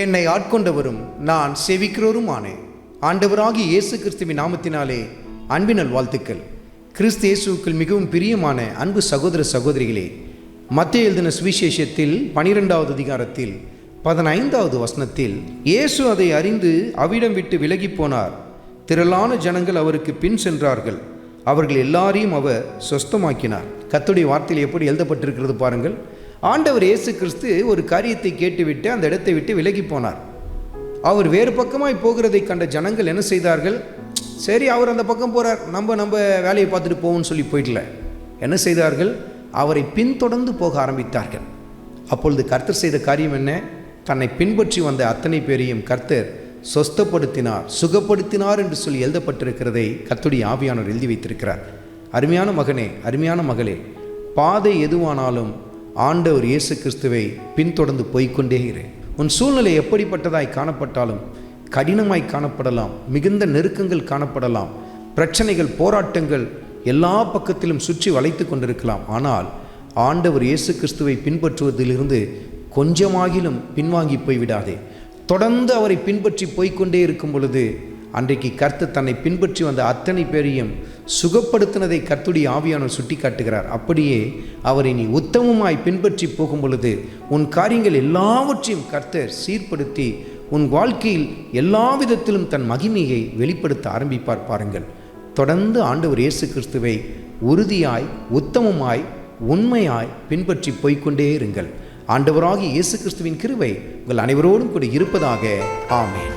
என்னை ஆட்கொண்டவரும் நான் செவிக்கிறவருமானேன். ஆண்டவராகிய இயேசு கிறிஸ்துவின் நாமத்தினாலே அன்பின் நல்வாழ்த்துக்கள். கிறிஸ்து இயேசுவுக்குள் மிகவும் பிரியமான அன்பு சகோதர சகோதரிகளே, மத்தேயு எழுதின சுவிசேஷத்தில் 12வது அதிகாரத்தில் 15வது வசனத்தில், இயேசு அதை அறிந்து அவ்விடம் விட்டு விலகி போனார். திரளான ஜனங்கள் அவருக்கு பின் சென்றார்கள். அவர்கள் எல்லாரையும் அவர் சொஸ்தமாக்கினார். கர்த்தருடைய வார்த்தையில் எப்படி எழுதப்பட்டிருக்கிறது பாருங்கள். ஆண்டவர் இயேசு கிறிஸ்து ஒரு காரியத்தை கேட்டுவிட்டு அந்த இடத்தை விட்டு விலகி போனார். அவர் வேறு பக்கமாய் போகிறதை கண்ட ஜனங்கள் என்ன செய்தார்கள்? சரி, அவர் அந்த பக்கம் போகிறார், நம்ம வேலையை பார்த்துட்டு போவோம்னு சொல்லி போயிடல. என்ன செய்தார்கள்? அவரை பின்தொடர்ந்து போக ஆரம்பித்தார்கள். அப்பொழுது கர்த்தர் செய்த காரியம் என்ன? தன்னை பின்பற்றி வந்த அத்தனை பேரையும் கர்த்தர் சொஸ்தப்படுத்தினார், சுகப்படுத்தினார் என்று சொல்லி எழுதப்பட்டிருக்கிறதை கர்த்தருடைய ஆவியானவர் எழுதி வைத்திருக்கிறார். அருமையான மகனே, அருமையான மகளே, பாதை எதுவானாலும் ஆண்டவர் இயேசு கிறிஸ்துவை பின்தொடர்ந்து போய்கொண்டே இரு. உன் சூழ்நிலை எப்படிப்பட்டதாய் காணப்பட்டாலும், கடினமாய் காணப்படலாம், மிகுந்த நெருக்கங்கள் காணப்படலாம், பிரச்சனைகள், போராட்டங்கள் எல்லா பக்கத்திலும் சுற்றி வளைத்து கொண்டிருக்கலாம். ஆனால் ஆண்டவர் இயேசு கிறிஸ்துவை பின்பற்றுவதிலிருந்து கொஞ்சமாகிலும் பின்வாங்கி போய்விடாதே. தொடர்ந்து அவரை பின்பற்றி போய்கொண்டே இருக்கும் பொழுது, அன்றைக்கு கர்த்தர் தன்னை பின்பற்றி வந்த அத்தனை பேரையும் சுகப்படுத்தினதை கர்த்தருடைய ஆவியானவர் சுட்டி காட்டுகிறார். அப்படியே அவரை நீ உத்தமமாய் பின்பற்றி போகும் பொழுது உன் காரியங்கள் எல்லாவற்றையும் கர்த்தர் சீர்படுத்தி உன் வாழ்க்கையில் எல்லா விதத்திலும் தன் மகிமையை வெளிப்படுத்த ஆரம்பிப்பார். பாருங்கள், தொடர்ந்து ஆண்டவர் இயேசு கிறிஸ்துவை உறுதியாய், உத்தமமாய், உண்மையாய் பின்பற்றி போய்கொண்டே இருங்கள். ஆண்டவராகிய இயேசு கிறிஸ்துவின் கிருபை உங்கள் அனைவரோடும் கூட இருப்பதாக. ஆமென்.